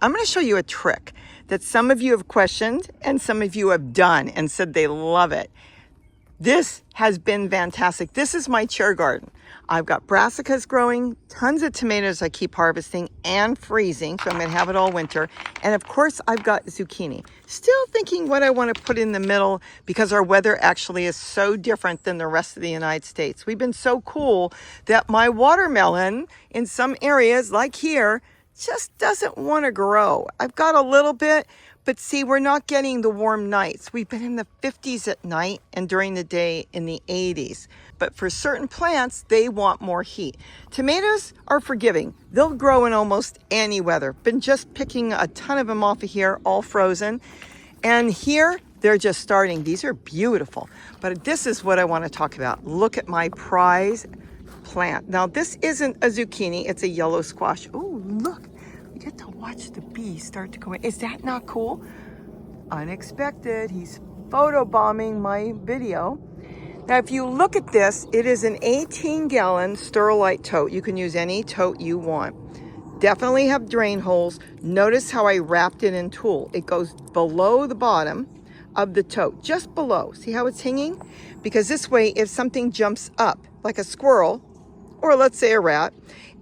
I'm going to show you a trick that some of you have questioned and some of you have done and said they love it. This has been fantastic. This is my chair garden. I've got brassicas growing, tons of tomatoes I keep harvesting and freezing, so I'm going to have it all winter. And of course, I've got zucchini. Still thinking what I want to put in the middle because our weather actually is so different than the rest of the United States. We've been so cool that my watermelon in some areas, like here, just doesn't want to grow. I've got a little bit, but see, we're not getting the warm nights. We've been in the 50s at night and during the day in the 80s. But for certain plants, they want more heat. Tomatoes are forgiving. They'll grow in almost any weather. Been just picking a ton of them off of here, all frozen. And here, they're just starting. These are beautiful. But this is what I want to talk about. Look at my prize plant. Now, this isn't a zucchini. It's a yellow squash. Oh, look. We get to watch the bees start to go in. Is that not cool? Unexpected. He's photobombing my video. Now, if you look at this, it is an 18-gallon Sterilite tote. You can use any tote you want. Definitely have drain holes. Notice how I wrapped it in tulle. It goes below the bottom of the tote, just below. See how it's hanging? Because this way, if something jumps up, like a squirrel, or let's say a rat,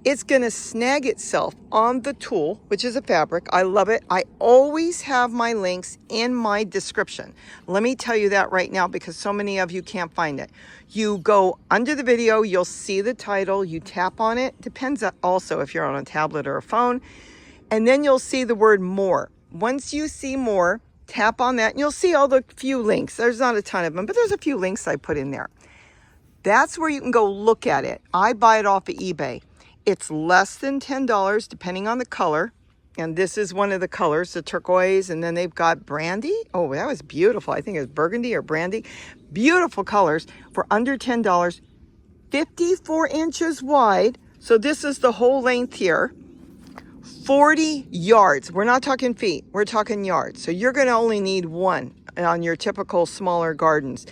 it's going to snag itself on the tulle, which is a fabric. I love it. I always have my links in my description. Let me tell you that right now because so many of you can't find it. You go under the video, you'll see the title, you tap on it. Depends also if you're on a tablet or a phone. And then you'll see the word more. Once you see more, tap on that and you'll see all the few links. There's not a ton of them, but there's a few links I put in there. That's where you can go look at it. I buy it off of eBay. It's less than $10 depending on the color. And this is one of the colors, the turquoise. And then they've got brandy. Oh, that was beautiful. I think it's burgundy or brandy. Beautiful colors for under $10. 54 inches wide. So this is the whole length here. 40 yards. We're not talking feet. We're talking yards. So you're going to only need one on your typical smaller gardens.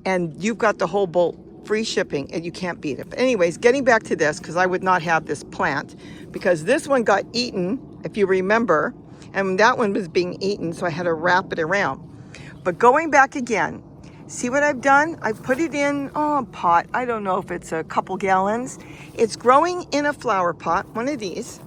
And you've got the whole bolt. Free shipping, and you can't beat it. But anyways, getting back to this, because I would not have this plant, because this one got eaten, if you remember, and that one was being eaten, so I had to wrap it around. But going back again, see what I've done? I've put it in a pot. I don't know if it's a couple gallons. It's growing in a flower pot, one of these.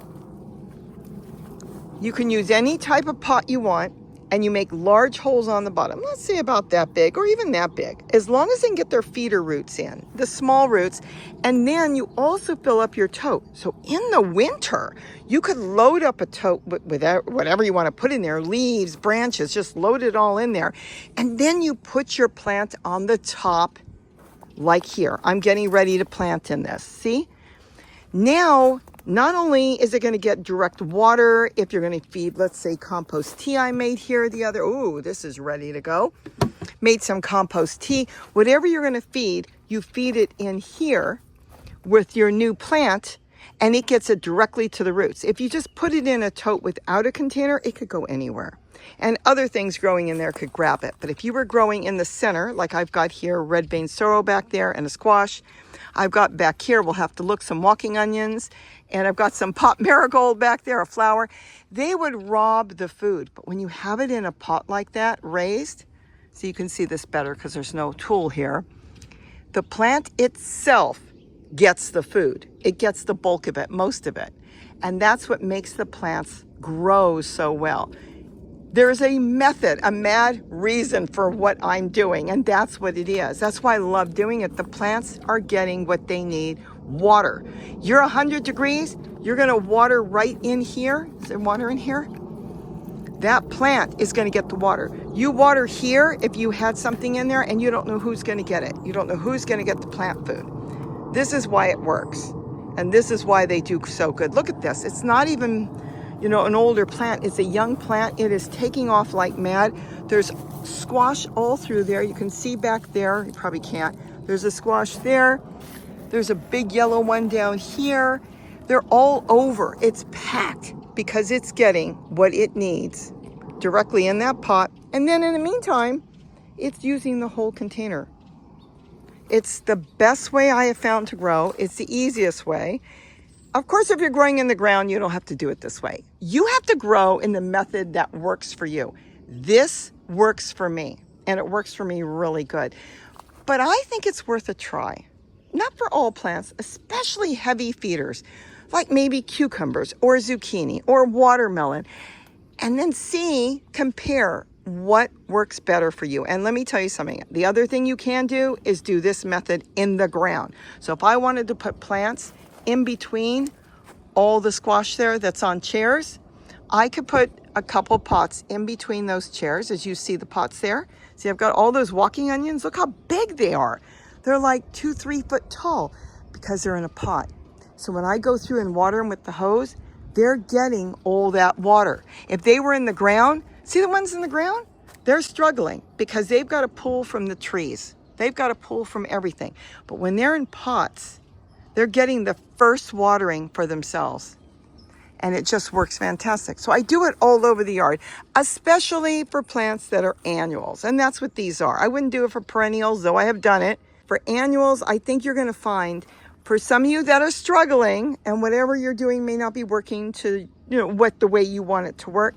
You can use any type of pot you want. And you make large holes on the bottom. Let's say about that big or even that big. As long as they can get their feeder roots in, the small roots. And then you also fill up your tote. So in the winter, you could load up a tote with whatever you want to put in there, leaves, branches, just load it all in there. And then you put your plant on the top like here. I'm getting ready to plant in this. See? Now, not only is it going to get direct water if you're going to feed, let's say, compost tea I made here the other. Ooh, this is ready to go. Made some compost tea. Whatever you're going to feed, you feed it in here with your new plant, and it gets it directly to the roots. If you just put it in a tote without a container, it could go anywhere. And other things growing in there could grab it. But if you were growing in the center, like I've got here, red vein sorrel back there and a squash. I've got back here, we'll have to look, some walking onions. And I've got some pot marigold back there, a flower. They would rob the food. But when you have it in a pot like that, raised, so you can see this better because there's no tool here. The plant itself gets the food. It gets the bulk of it, most of it. And that's what makes the plants grow so well. There's a method, a mad reason for what I'm doing, and that's what it is. That's why I love doing it. The plants are getting what they need, water. You're 100 degrees, you're gonna water right in here. Is there water in here? That plant is gonna get the water. You water here if you had something in there and you don't know who's gonna get it. You don't know who's gonna get the plant food. This is why it works. And this is why they do so good. Look at this, it's not even, you know, an older plant. It's a young plant. It is taking off like mad. There's squash all through there. You can see back there. You probably can't. There's a squash there. There's a big yellow one down here. They're all over. It's packed because it's getting what it needs directly in that pot. And then in the meantime, it's using the whole container. It's the best way I have found to grow. It's the easiest way. Of course, if you're growing in the ground, you don't have to do it this way. You have to grow in the method that works for you. This works for me, and it works for me really good. But I think it's worth a try. Not for all plants, especially heavy feeders, like maybe cucumbers or zucchini or watermelon. And then compare what works better for you. And let me tell you something. The other thing you can do is do this method in the ground. So if I wanted to put plants in between all the squash there that's on chairs, I could put a couple pots in between those chairs, as you see the pots there. See, I've got all those walking onions. Look how big they are. They're like 2-3 foot tall because they're in a pot. So when I go through and water them with the hose, they're getting all that water. If they were in the ground, see the ones in the ground? They're struggling because they've got to pull from the trees. They've got to pull from everything. But when they're in pots, they're getting the first watering for themselves. And it just works fantastic. So I do it all over the yard, especially for plants that are annuals. And that's what these are. I wouldn't do it for perennials, though I have done it. For annuals, I think you're going to find, for some of you that are struggling and whatever you're doing may not be working to, what the way you want it to work,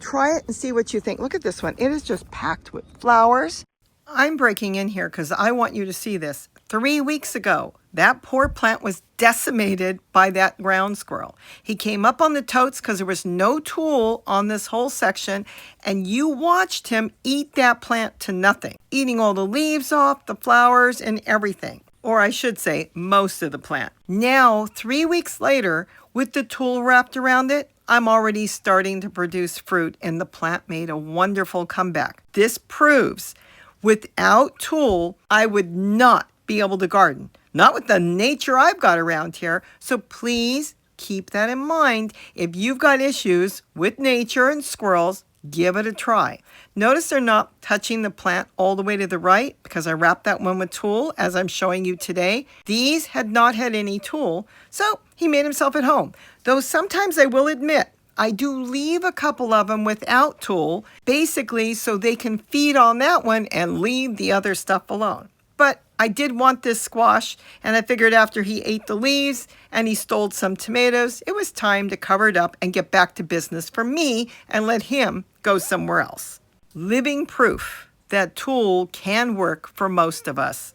try it and see what you think. Look at this one. It is just packed with flowers. I'm breaking in here because I want you to see this. 3 weeks ago, that poor plant was decimated by that ground squirrel. He came up on the totes because there was no tool on this whole section, and you watched him eat that plant to nothing, eating all the leaves off, the flowers, and everything. Or I should say, most of the plant. Now, 3 weeks later, with the tool wrapped around it, I'm already starting to produce fruit, and the plant made a wonderful comeback. This proves without tool, I would not be able to garden. Not with the nature I've got around here. So please keep that in mind. If you've got issues with nature and squirrels, give it a try. Notice they're not touching the plant all the way to the right because I wrapped that one with tool as I'm showing you today. These had not had any tool, so he made himself at home. Though sometimes I will admit, I do leave a couple of them without tool, basically so they can feed on that one and leave the other stuff alone. But I did want this squash, and I figured after he ate the leaves and he stole some tomatoes, it was time to cover it up and get back to business for me and let him go somewhere else. Living proof that tool can work for most of us.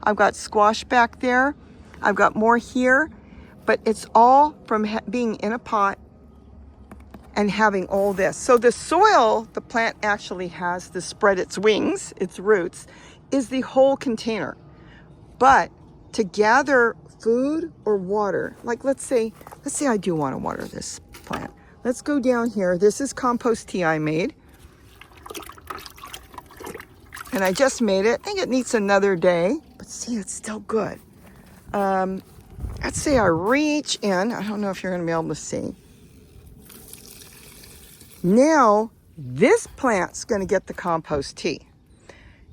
I've got squash back there. I've got more here, but it's all from being in a pot and having all this. So the soil the plant actually has to spread its wings, its roots, is the whole container. But to gather food or water, like let's say I do want to water this plant. Let's go down here. This is compost tea I made. And I just made it. I think it needs another day, but see, it's still good. Let's say I reach in. I don't know if you're going to be able to see. Now, this plant's going to get the compost tea.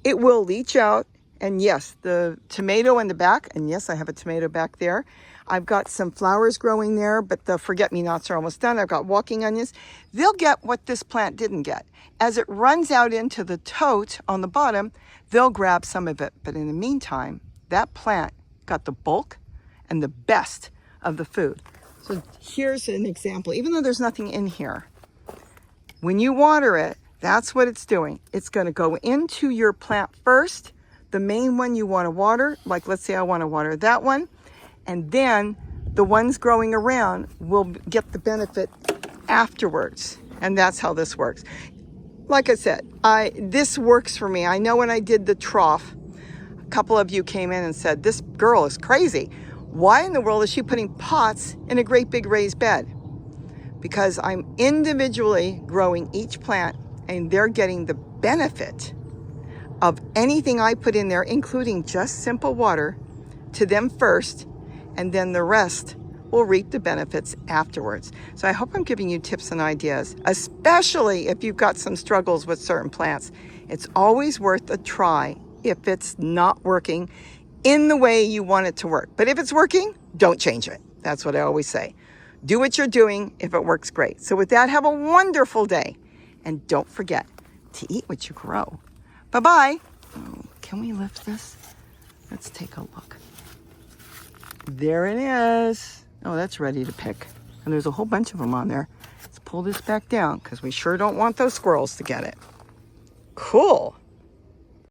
It will leach out, and yes, the tomato in the back, and yes, I have a tomato back there. I've got some flowers growing there, but the forget-me-nots are almost done. I've got walking onions. They'll get what this plant didn't get. As it runs out into the tote on the bottom, they'll grab some of it. But in the meantime, that plant got the bulk and the best of the food. So here's an example. Even though there's nothing in here, when you water it, that's what it's doing. It's going to go into your plant first, the main one you want to water, like let's say I want to water that one, and then the ones growing around will get the benefit afterwards. And that's how this works. Like I said, this works for me. I know when I did the trough, a couple of you came in and said, this girl is crazy. Why in the world is she putting pots in a great big raised bed? Because I'm individually growing each plant, and they're getting the benefit of anything I put in there, including just simple water, to them first, and then the rest will reap the benefits afterwards. So I hope I'm giving you tips and ideas, especially if you've got some struggles with certain plants. It's always worth a try if it's not working in the way you want it to work. But if it's working, don't change it. That's what I always say. Do what you're doing if it works great. So with that, have a wonderful day. And don't forget to eat what you grow. Bye-bye. Oh, can we lift this? Let's take a look. There it is. Oh, that's ready to pick. And there's a whole bunch of them on there. Let's pull this back down because we sure don't want those squirrels to get it. Cool.